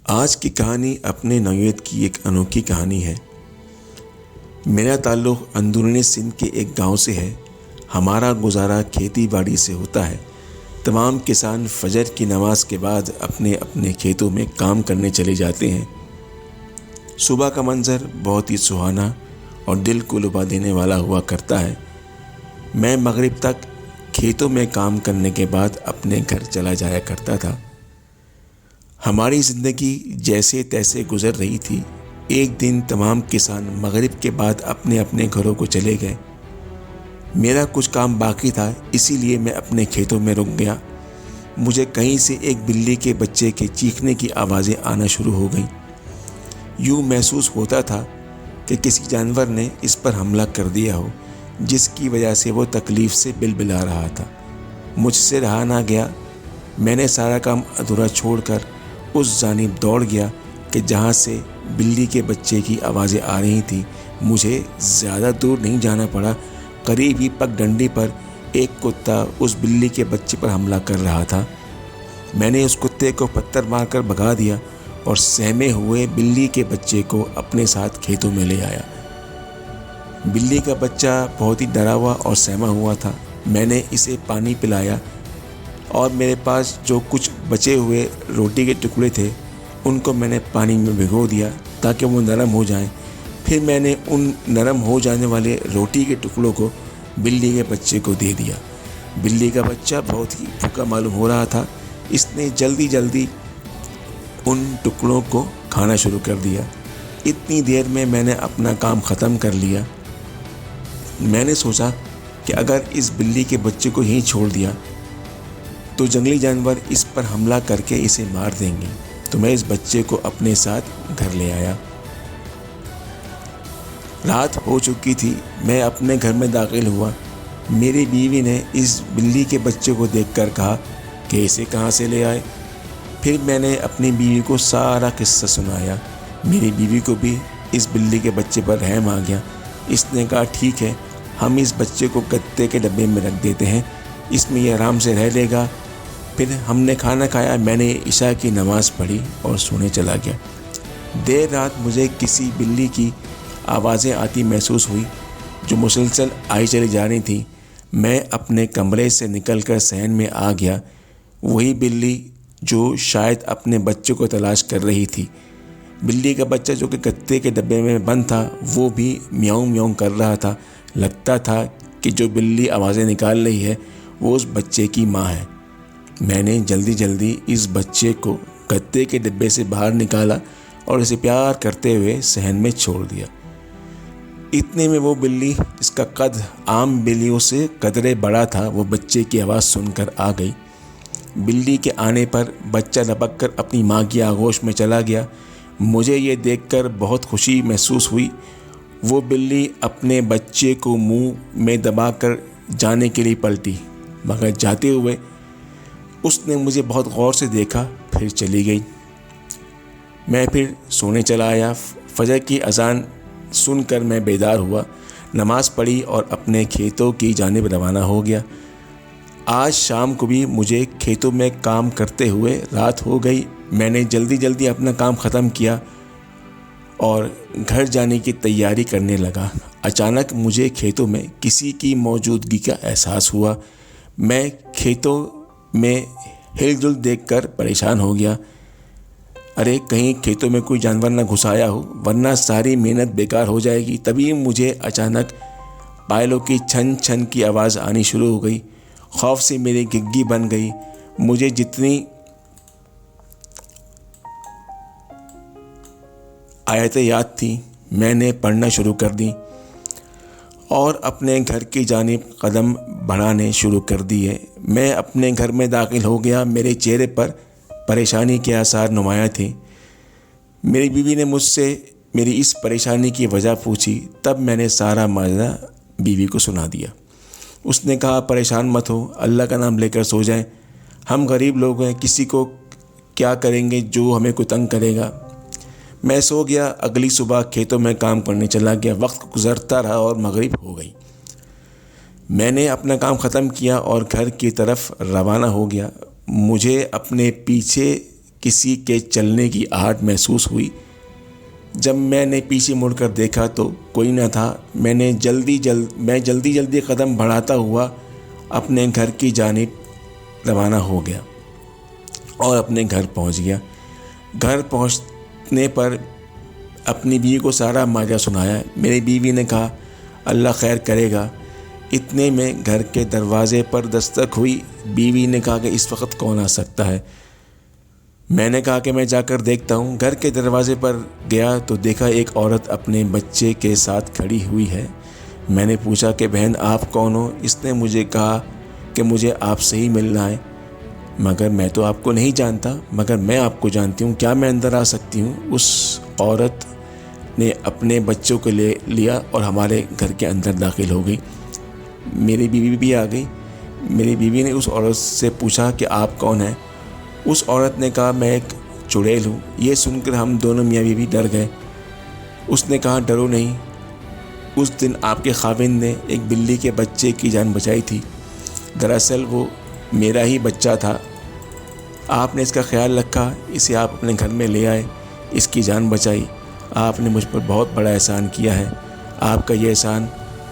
آج کی کہانی اپنے نوعیت کی ایک انوکھی کہانی ہے۔ میرا تعلق اندرونی سندھ کے ایک گاؤں سے ہے۔ ہمارا گزارا کھیتی باڑی سے ہوتا ہے۔ تمام کسان فجر کی نماز کے بعد اپنے اپنے کھیتوں میں کام کرنے چلے جاتے ہیں۔ صبح کا منظر بہت ہی سہانا اور دل کو لبھا دینے والا ہوا کرتا ہے۔ میں مغرب تک کھیتوں میں کام کرنے کے بعد اپنے گھر چلا جایا کرتا تھا۔ ہماری زندگی جیسے تیسے گزر رہی تھی۔ ایک دن تمام کسان مغرب کے بعد اپنے اپنے گھروں کو چلے گئے۔ میرا کچھ کام باقی تھا، اسی لیے میں اپنے کھیتوں میں رک گیا۔ مجھے کہیں سے ایک بلی کے بچے کے چیخنے کی آوازیں آنا شروع ہو گئیں۔ یوں محسوس ہوتا تھا کہ کسی جانور نے اس پر حملہ کر دیا ہو، جس کی وجہ سے وہ تکلیف سے بلبلا رہا تھا۔ مجھ سے رہا نہ گیا۔ میں نے سارا کام ادھورا چھوڑ کر اس جانب دوڑ گیا کہ جہاں سے بلی کے بچے کی آوازیں آ رہی تھیں۔ مجھے زیادہ دور نہیں جانا پڑا۔ قریب ہی پگ ڈنڈی پر ایک کتا اس بلی کے بچے پر حملہ کر رہا تھا۔ میں نے اس کتے کو پتھر مار کر بھگا دیا اور سہمے ہوئے بلی کے بچے کو اپنے ساتھ کھیتوں میں لے آیا۔ بلی کا بچہ بہت ہی ڈرا ہوا اور سہما ہوا تھا۔ میں نے اسے پانی پلایا اور میرے پاس جو کچھ بچے ہوئے روٹی کے ٹکڑے تھے ان کو میں نے پانی میں بھگو دیا تاکہ وہ نرم ہو جائیں۔ پھر میں نے ان نرم ہو جانے والے روٹی کے ٹکڑوں کو بلی کے بچے کو دے دیا۔ بلی کا بچہ بہت ہی بھوکا معلوم ہو رہا تھا۔ اس نے جلدی جلدی ان ٹکڑوں کو کھانا شروع کر دیا۔ اتنی دیر میں نے اپنا کام ختم کر لیا۔ میں نے سوچا کہ اگر اس بلی کے بچے کو یہیں چھوڑ دیا تو جنگلی جانور اس پر حملہ کر کے اسے مار دیں گے، تو میں اس بچے کو اپنے ساتھ گھر لے آیا۔ رات ہو چکی تھی۔ میں اپنے گھر میں داخل ہوا۔ میری بیوی نے اس بلی کے بچے کو دیکھ کر کہا کہ اسے کہاں سے لے آئے۔ پھر میں نے اپنی بیوی کو سارا قصہ سنایا۔ میری بیوی کو بھی اس بلی کے بچے پر رحم آ گیا۔ اس نے کہا ٹھیک ہے، ہم اس بچے کو گتے کے ڈبے میں رکھ دیتے ہیں، اس میں یہ آرام سے رہ لے گا۔ پھر ہم نے کھانا کھایا۔ میں نے عشاء کی نماز پڑھی اور سونے چلا گیا۔ دیر رات مجھے کسی بلی کی آوازیں آتی محسوس ہوئی جو مسلسل آئی چلی جا رہی تھیں۔ میں اپنے کمرے سے نکل کر صحن میں آ گیا۔ وہی بلی جو شاید اپنے بچے کو تلاش کر رہی تھی۔ بلی کا بچہ جو کہ گتے کے ڈبے میں بند تھا وہ بھی میاؤں میاؤں کر رہا تھا۔ لگتا تھا کہ جو بلی آوازیں نکال رہی ہے وہ اس بچے کی ماں ہے۔ میں نے جلدی جلدی اس بچے کو گتے کے ڈبے سے باہر نکالا اور اسے پیار کرتے ہوئے صحن میں چھوڑ دیا۔ اتنے میں وہ بلی، اس کا قد عام بلیوں سے قدرے بڑا تھا، وہ بچے کی آواز سن کر آ گئی۔ بلی کے آنے پر بچہ لپک کر اپنی ماں کی آغوش میں چلا گیا۔ مجھے یہ دیکھ کر بہت خوشی محسوس ہوئی۔ وہ بلی اپنے بچے کو منہ میں دبا کر جانے کے لیے پلٹی، مگر جاتے ہوئے اس نے مجھے بہت غور سے دیکھا، پھر چلی گئی۔ میں پھر سونے چلا آیا۔ فجر کی اذان سن کر میں بیدار ہوا، نماز پڑھی اور اپنے کھیتوں کی جانب روانہ ہو گیا۔ آج شام کو بھی مجھے کھیتوں میں کام کرتے ہوئے رات ہو گئی۔ میں نے جلدی جلدی اپنا کام ختم کیا اور گھر جانے کی تیاری کرنے لگا۔ اچانک مجھے کھیتوں میں کسی کی موجودگی کا احساس ہوا۔ میں کھیتوں میں ہل جل دیکھ کر پریشان ہو گیا۔ ارے کہیں کھیتوں میں کوئی جانور نہ گھس آیا ہو، ورنہ ساری محنت بیکار ہو جائے گی۔ تبھی مجھے اچانک پائلوں کی چھن چھن کی آواز آنی شروع ہو گئی۔ خوف سے میری گھگی بن گئی۔ مجھے جتنی آیتیں یاد تھیں میں نے پڑھنا شروع کر دیں اور اپنے گھر کی جانب قدم بڑھانے شروع کر دیے۔ میں اپنے گھر میں داخل ہو گیا۔ میرے چہرے پر پریشانی کے آثار نمایاں تھے۔ میری بیوی نے مجھ سے میری اس پریشانی کی وجہ پوچھی۔ تب میں نے سارا ماجرا بیوی کو سنا دیا۔ اس نے کہا پریشان مت ہو، اللہ کا نام لے کر سو جائیں۔ ہم غریب لوگ ہیں، کسی کو کیا کریں گے جو ہمیں کوئی تنگ کرے گا۔ میں سو گیا۔ اگلی صبح کھیتوں میں کام کرنے چلا گیا۔ وقت گزرتا رہا اور مغرب ہو گئی۔ میں نے اپنا کام ختم کیا اور گھر کی طرف روانہ ہو گیا۔ مجھے اپنے پیچھے کسی کے چلنے کی آہٹ محسوس ہوئی۔ جب میں نے پیچھے مڑ کر دیکھا تو کوئی نہ تھا۔ میں جلدی قدم بڑھاتا ہوا اپنے گھر کی جانب روانہ ہو گیا اور اپنے گھر پہنچ گیا۔ گھر پہنچنے پر اپنی بیوی کو سارا ماجرا سنایا۔ میری بیوی نے کہا اللہ خیر کرے گا۔ اتنے میں گھر کے دروازے پر دستک ہوئی۔ بیوی نے کہا کہ اس وقت کون آ سکتا ہے؟ میں نے کہا کہ میں جا کر دیکھتا ہوں۔ گھر کے دروازے پر گیا تو دیکھا ایک عورت اپنے بچے کے ساتھ کھڑی ہوئی ہے۔ میں نے پوچھا کہ بہن آپ کون ہو؟ اس نے مجھے کہا کہ مجھے آپ سے ہی ملنا ہے، مگر میں تو آپ کو نہیں جانتا، مگر میں آپ کو جانتی ہوں، کیا میں اندر آ سکتی ہوں؟ اس عورت نے اپنے بچوں کو لیا اور ہمارے گھر کے اندر داخل ہو گئی۔ میری بیوی بھی آ گئی۔ میری بیوی نے اس عورت سے پوچھا کہ آپ کون ہیں؟ اس عورت نے کہا میں ایک چڑیل ہوں۔ یہ سن کر ہم دونوں میاں بیوی ڈر گئے۔ اس نے کہا ڈرو نہیں، اس دن آپ کے خاوند نے ایک بلی کے بچے کی جان بچائی تھی، دراصل وہ میرا ہی بچہ تھا۔ آپ نے اس کا خیال رکھا، اسے آپ اپنے گھر میں لے آئے، اس کی جان بچائی۔ آپ نے مجھ پر بہت بڑا احسان کیا ہے، آپ کا یہ احسان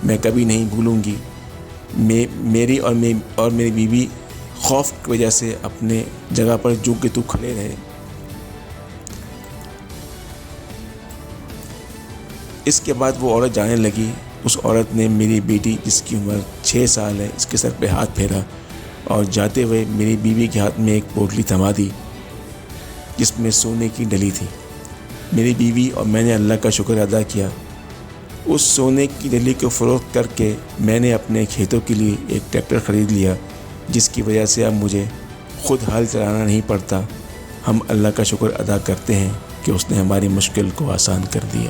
میں کبھی نہیں بھولوں گی۔ میری اور میری بیوی خوف کی وجہ سے اپنے جگہ پر جو کہ تو کھڑے رہے۔ اس کے بعد وہ عورت جانے لگی۔ اس عورت نے میری بیٹی جس کی عمر 6 سال ہے اس کے سر پہ ہاتھ پھیرا اور جاتے ہوئے میری بیوی کے ہاتھ میں ایک پوٹلی تھما دی جس میں سونے کی ڈلی تھی۔ میری بیوی اور میں نے اللہ کا شکر ادا کیا۔ اس سونے کی ڈلی کو فروخت کر کے میں نے اپنے کھیتوں کے لیے ایک ٹریکٹر خرید لیا، جس کی وجہ سے اب مجھے خود ہل چلانا نہیں پڑتا۔ ہم اللہ کا شکر ادا کرتے ہیں کہ اس نے ہماری مشکل کو آسان کر دیا۔